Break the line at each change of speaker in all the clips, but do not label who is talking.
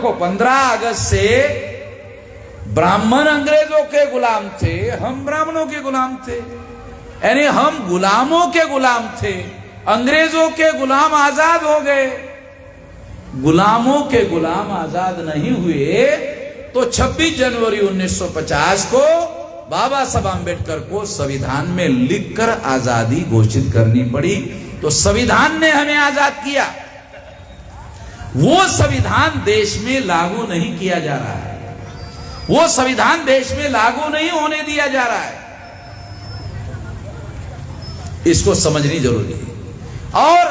देखो 15 अगस्त से ब्राह्मण अंग्रेजों के गुलाम थे, हम ब्राह्मणों के गुलाम थे, यानी हम गुलामों के गुलाम थे। अंग्रेजों के गुलाम आजाद हो गए, गुलामों के गुलाम आजाद नहीं हुए। तो 26 जनवरी 1950 को बाबा साहब आम्बेडकर को संविधान में लिखकर आजादी घोषित करनी पड़ी। तो संविधान ने हमें आजाद किया, वो संविधान देश में लागू नहीं किया जा रहा है, वो संविधान देश में लागू नहीं होने दिया जा रहा है। इसको समझनी जरूरी है। और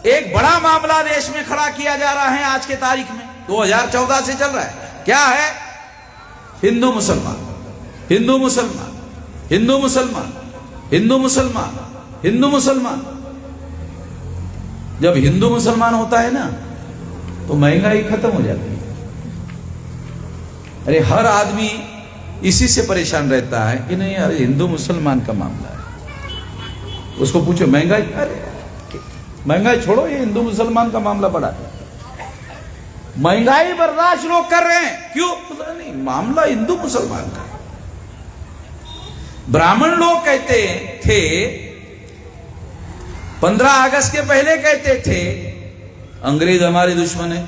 एक बड़ा मामला देश में खड़ा किया जा रहा है आज के तारीख में, 2014 से चल रहा है। क्या है? हिंदू मुसलमान, हिंदू मुसलमान, हिंदू मुसलमान, हिंदू मुसलमान, हिंदू मुसलमान। जब हिंदू मुसलमान होता है ना तो महंगाई खत्म हो जाती है। अरे हर आदमी इसी से परेशान रहता है कि नहीं यार हिंदू मुसलमान का मामला है। उसको पूछो महंगाई, अरे महंगाई छोड़ो, ये हिंदू मुसलमान का मामला बड़ा है। महंगाई बर्दाश्त लोग कर रहे हैं, क्यों? नहीं, मामला हिंदू मुसलमान का। ब्राह्मण लोग कहते थे 15 अगस्त के पहले कहते थे अंग्रेज हमारे दुश्मन है,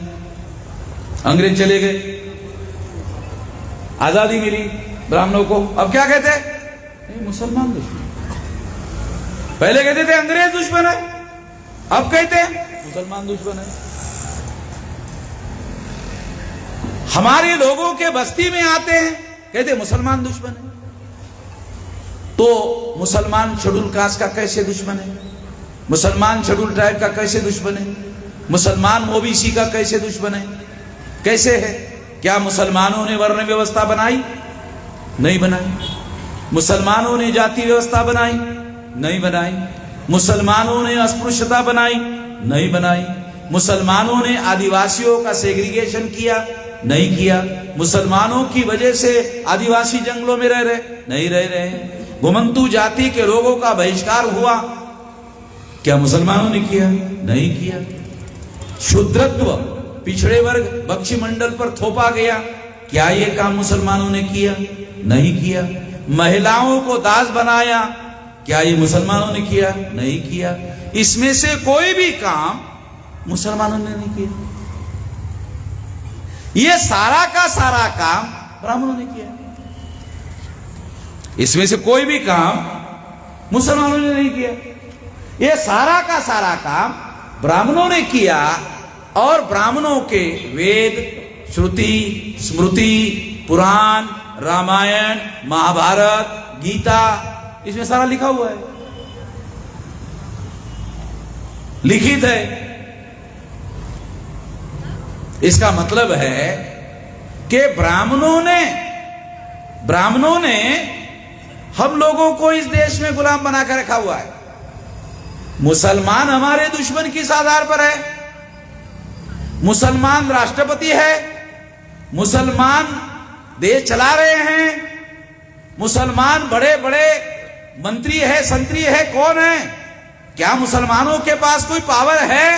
अंग्रेज चले गए, आजादी मिली ब्राह्मणों को। अब क्या कहते हैं? मुसलमान दुश्मन। पहले कहते थे अंग्रेज दुश्मन है, अब कहते हैं मुसलमान दुश्मन है। हमारे लोगों के बस्ती में आते हैं, कहते मुसलमान दुश्मन है। तो मुसलमान शेड्यूल कास्ट का कैसे दुश्मन है? मुसलमान शेड्यूल ट्राइब का कैसे दुश्मन है? मुसलमान ओबीसी का कैसे दुश्मन है? कैसे है? क्या मुसलमानों ने वर्ण व्यवस्था बनाई? नहीं बनाई। मुसलमानों ने जाति व्यवस्था बनाई? नहीं बनाई। मुसलमानों ने अस्पृश्यता बनाई? नहीं बनाई। मुसलमानों ने आदिवासियों का सेग्रीगेशन किया? नहीं किया। मुसलमानों की वजह से आदिवासी जंगलों में रह रहे? नहीं रह रहे। घुमंतू जाति के लोगों का बहिष्कार हुआ? क्या मुसलमानों ने किया? नहीं किया। शूद्रत्व, पिछड़े वर्ग, बख्शी मंडल पर थोपा गया, क्या यह काम मुसलमानों ने किया? नहीं किया। महिलाओं को दास बनाया, क्या ये मुसलमानों ने किया? नहीं किया। इसमें से कोई भी काम मुसलमानों ने नहीं किया। ये सारा का सारा काम ब्राह्मणों ने किया। इसमें से कोई भी काम मुसलमानों ने नहीं किया। ये सारा का सारा काम ब्राह्मणों ने किया। और ब्राह्मणों के वेद, श्रुति, स्मृति, पुराण, रामायण, महाभारत, गीता, इसमें सारा लिखा हुआ है, लिखित है। इसका मतलब है कि ब्राह्मणों ने हम लोगों को इस देश में गुलाम बनाकर रखा हुआ है। मुसलमान हमारे दुश्मन किस आधार पर है? मुसलमान राष्ट्रपति है, मुसलमान देश चला रहे हैं, मुसलमान बड़े बड़े मंत्री है, संतरी है, कौन है? क्या मुसलमानों के पास कोई पावर है?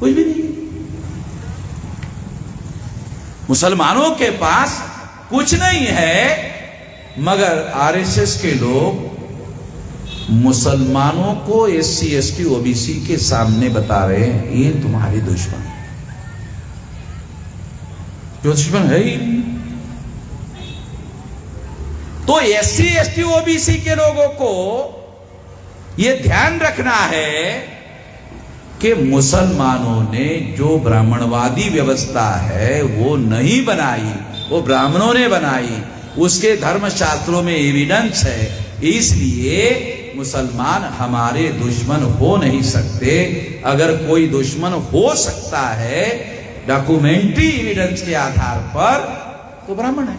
कुछ भी नहीं। मुसलमानों के पास कुछ नहीं है। मगर आरएसएस के लोग मुसलमानों को एससी, एसटी, ओबीसी के सामने बता रहे हैं ये तुम्हारे दुश्मन, जो दुश्मन है ही। तो एससी, एसटी, ओबीसी के लोगों को यह ध्यान रखना है कि मुसलमानों ने जो ब्राह्मणवादी व्यवस्था है वो नहीं बनाई, वो ब्राह्मणों ने बनाई। उसके धर्मशास्त्रों में एविडेंस है, इसलिए मुसलमान हमारे दुश्मन हो नहीं सकते। अगर कोई दुश्मन हो सकता है डॉक्यूमेंट्री एविडेंस के आधार पर, तो ब्राह्मण है।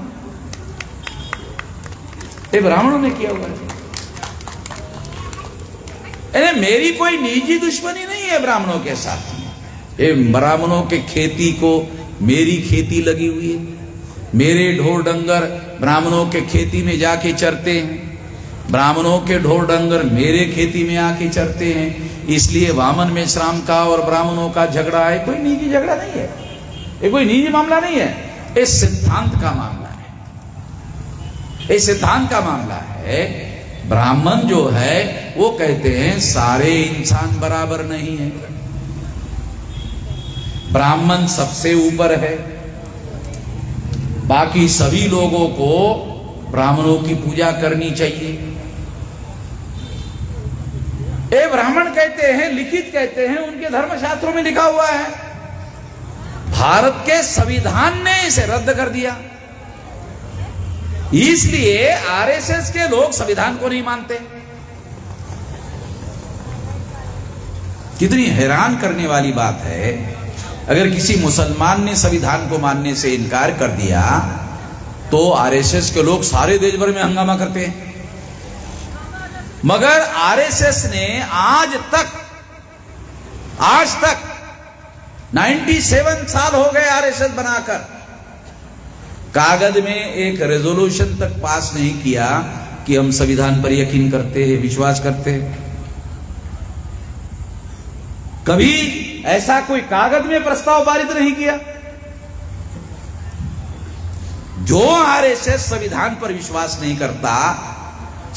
ये ब्राह्मणों ने किया हुआ है। मेरी कोई निजी दुश्मनी नहीं है ब्राह्मणों के साथ। ये ब्राह्मणों के खेती को मेरी खेती लगी हुई है, मेरे ढोर डंगर ब्राह्मणों के खेती में जाके चरते हैं, ब्राह्मणों के ढोर डंगर मेरे खेती में आके चरते हैं। इसलिए वामन मेश्राम का और ब्राह्मणों का झगड़ा है, कोई निजी झगड़ा नहीं है। ये कोई निजी मामला नहीं है, ये सिद्धांत का मामला है। ये सिद्धांत का मामला है। ब्राह्मण जो है वो कहते हैं सारे इंसान बराबर नहीं है, ब्राह्मण सबसे ऊपर है, बाकी सभी लोगों को ब्राह्मणों की पूजा करनी चाहिए। ये ब्राह्मण कहते हैं, लिखित कहते हैं, उनके धर्मशास्त्रों में लिखा हुआ है। भारत के संविधान ने इसे रद्द कर दिया, इसलिए आरएसएस के लोग संविधान को नहीं मानते। कितनी हैरान करने वाली बात है, अगर किसी मुसलमान ने संविधान को मानने से इनकार कर दिया तो आरएसएस के लोग सारे देश भर में हंगामा करते हैं। मगर आरएसएस ने आज तक 97 साल हो गए आरएसएस बनाकर, कागज में एक रेजोल्यूशन तक पास नहीं किया कि हम संविधान पर यकीन करते हैं, विश्वास करते हैं। कभी ऐसा कोई कागज में प्रस्ताव पारित नहीं किया। जो आरएसएस संविधान पर विश्वास नहीं करता,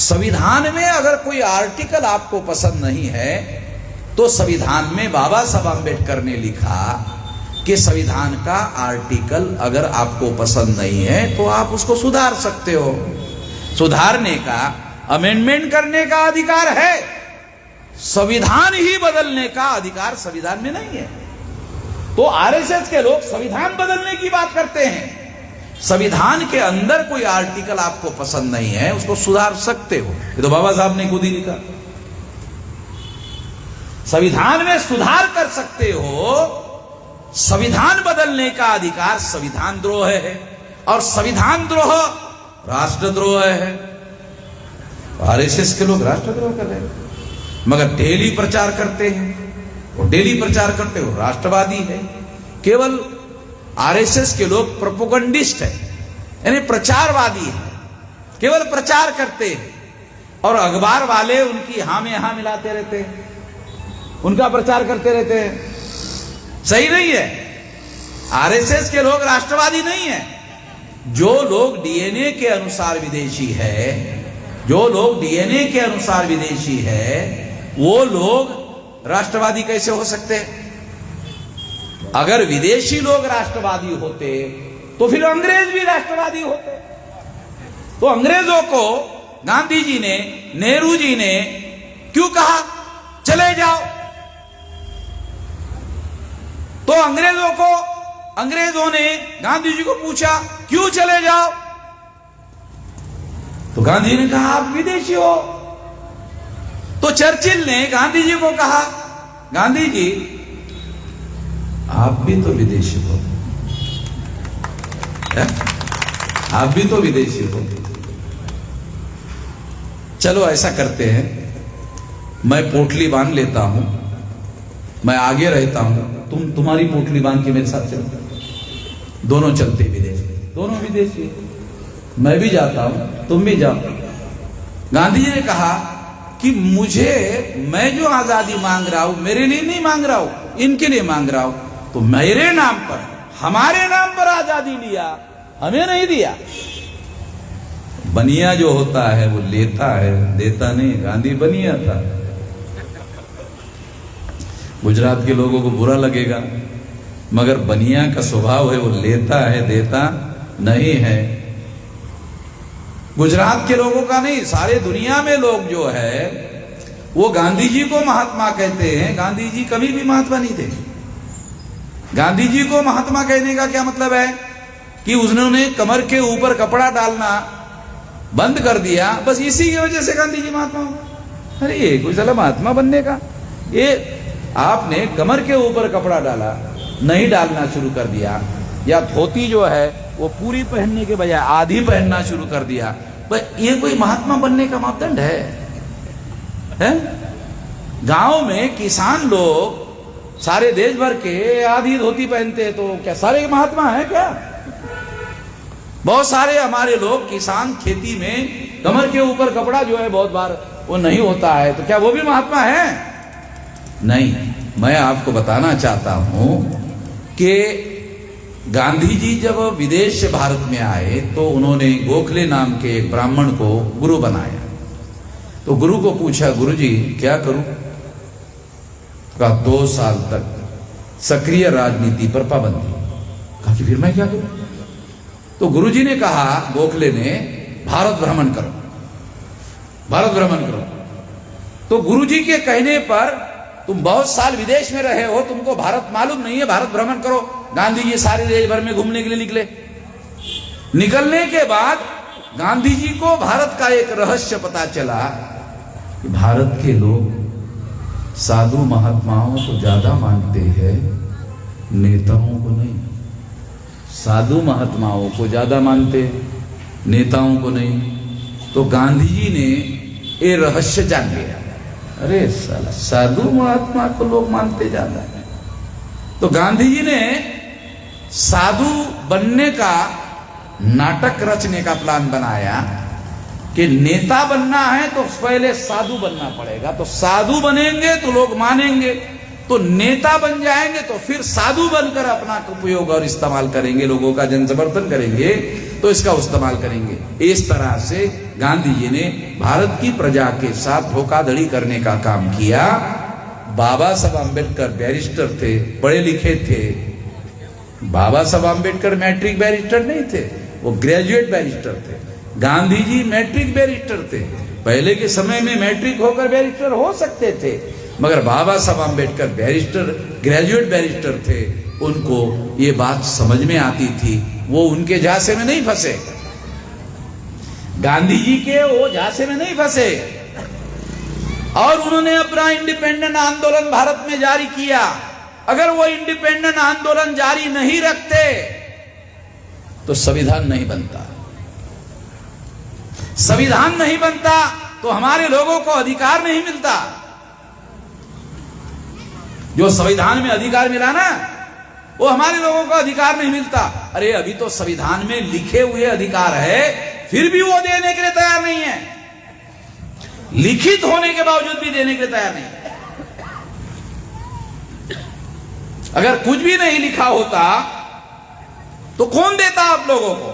संविधान में अगर कोई आर्टिकल आपको पसंद नहीं है तो संविधान में बाबा साहब आंबेडकर ने लिखा कि संविधान का आर्टिकल अगर आपको पसंद नहीं है तो आप उसको सुधार सकते हो। सुधारने का, अमेंडमेंट करने का अधिकार है, संविधान ही बदलने का अधिकार संविधान में नहीं है। तो आरएसएस के लोग संविधान बदलने की बात करते हैं। संविधान के अंदर कोई आर्टिकल आपको पसंद नहीं है, उसको सुधार सकते हो, ये तो बाबा साहब ने खुद ही लिखा। संविधान में सुधार कर सकते हो। संविधान बदलने का अधिकार संविधान द्रोह है, और संविधान द्रोह राष्ट्रद्रोह है। आरएसएस के लोग राष्ट्रद्रोह कर रहे हैं, मगर डेली प्रचार करते हैं, वो डेली प्रचार करते हो राष्ट्रवादी है। केवल आरएसएस के लोग प्रोपोगंडिस्ट है, यानी प्रचारवादी है, केवल प्रचार करते हैं, और अखबार वाले उनकी हाँ में हाँ मिलाते रहते हैं, उनका प्रचार करते रहते हैं। सही नहीं है। आरएसएस के लोग राष्ट्रवादी नहीं है। जो लोग डीएनए के अनुसार विदेशी है, जो लोग डीएनए के अनुसार विदेशी है, वो लोग राष्ट्रवादी कैसे हो सकते? अगर विदेशी लोग राष्ट्रवादी होते तो फिर अंग्रेज भी राष्ट्रवादी होते। तो अंग्रेजों को गांधी जी ने, नेहरू जी ने क्यों कहा चले जाओ? तो अंग्रेजों ने गांधी जी को पूछा क्यों चले जाओ? तो गांधी जी ने कहा आप विदेशी हो। तो चर्चिल ने गांधी जी को कहा गांधी जी आप भी तो विदेशी हो, आप भी तो विदेशी हो। चलो ऐसा करते हैं, मैं पोटली बांध लेता हूं, मैं आगे रहता हूं, तुम तुम्हारी पोटली बांध के मेरे साथ चलो। दोनों चलते विदेश, दोनों विदेशी, मैं भी जाता हूं तुम भी जाओ। गांधी जी ने कहा कि मैं जो आजादी मांग रहा हूं मेरे लिए नहीं मांग रहा हूं, इनके लिए मांग रहा हूं। तो मेरे नाम पर, हमारे नाम पर आजादी लिया, हमें नहीं दिया। बनिया जो होता है वो लेता है, देता नहीं। गांधी बनिया था। गुजरात के लोगों को बुरा लगेगा, मगर बनिया का स्वभाव है, वो लेता है, देता नहीं है। गुजरात के लोगों का नहीं, सारे दुनिया में लोग जो है वो गांधी जी को महात्मा कहते हैं। गांधी जी कभी भी महात्मा नहीं थे। गांधी जी को महात्मा कहने का क्या मतलब है कि उन्होंने कमर के ऊपर कपड़ा डालना बंद कर दिया, बस इसी की वजह से गांधी जी महात्मा हो। अरे ये कोई साला महात्मा बनने का? ये आपने कमर के ऊपर कपड़ा डाला, नहीं डालना शुरू कर दिया, या धोती जो है वो पूरी पहनने के बजाय आधी पहनना शुरू कर दिया, पर ये कोई महात्मा बनने का मापदंड है? गांव में किसान लोग सारे देश भर के आधी धोती पहनते हैं, तो क्या सारे महात्मा हैं क्या? बहुत सारे हमारे लोग किसान खेती में कमर के ऊपर कपड़ा जो है बहुत बार वो नहीं होता है, तो क्या वो भी महात्मा है? नहीं। मैं आपको बताना चाहता हूं कि गांधी जी जब विदेश से भारत में आए तो उन्होंने गोखले नाम के एक ब्राह्मण को गुरु बनाया। तो गुरु को पूछा, गुरु जी क्या करूं? कहा 2 साल तक सक्रिय राजनीति पर पाबंदी। कहा कि फिर मैं क्या करूं? तो गुरु जी ने कहा, गोखले ने, भारत भ्रमण करो, भारत भ्रमण करो। तो गुरु जी के कहने पर, तुम बहुत साल विदेश में रहे हो, तुमको भारत मालूम नहीं है, भारत भ्रमण करो। गांधी जी सारे देश भर में घूमने के लिए निकले। निकलने के बाद गांधी जी को भारत का एक रहस्य पता चला कि भारत के लोग साधु महात्माओं को ज्यादा मानते हैं, नेताओं को नहीं। साधु महात्माओं को ज्यादा मानते, नेताओं को नहीं। तो गांधी जी ने ये रहस्य जान लिया। अरे साला, साधु महात्मा को लोग मानते ज्यादा है। तो गांधी जी ने साधु बनने का नाटक रचने का प्लान बनाया कि नेता बनना है तो पहले साधु बनना पड़ेगा। तो साधु बनेंगे तो लोग मानेंगे, तो नेता बन जाएंगे तो फिर साधु बनकर अपना उपयोग और इस्तेमाल करेंगे, लोगों का जन समर्थन करेंगे तो इसका इस्तेमाल करेंगे। इस तरह से गांधी जी ने भारत की प्रजा के साथ धोखाधड़ी करने का काम किया। बाबा साहब अम्बेडकर बैरिस्टर थे, पढ़े लिखे थे। बाबा साहब अम्बेडकर मैट्रिक बैरिस्टर नहीं थे, वो ग्रेजुएट बैरिस्टर थे। गांधी जी मैट्रिक बैरिस्टर थे। पहले के समय में मैट्रिक होकर बैरिस्टर हो सकते थे, मगर बाबा Saheb Ambedkar barrister, graduate barrister थे। उनको ये बात समझ में आती थी, वो उनके झांसे में नहीं फंसे, गांधी जी के वो झांसे में नहीं फंसे, और उन्होंने अपना इंडिपेंडेंट आंदोलन भारत में जारी किया। अगर वो इंडिपेंडेंट आंदोलन जारी नहीं रखते तो संविधान नहीं बनता। संविधान नहीं बनता तो हमारे लोगों को अधिकार नहीं मिलता। जो संविधान में अधिकार मिला ना, वो हमारे लोगों को अधिकार नहीं मिलता। अरे अभी तो संविधान में लिखे हुए अधिकार है, फिर भी वो देने के लिए तैयार नहीं है। लिखित होने के बावजूद भी देने के लिए तैयार नहीं है। अगर कुछ भी नहीं लिखा होता तो कौन देता आप लोगों को?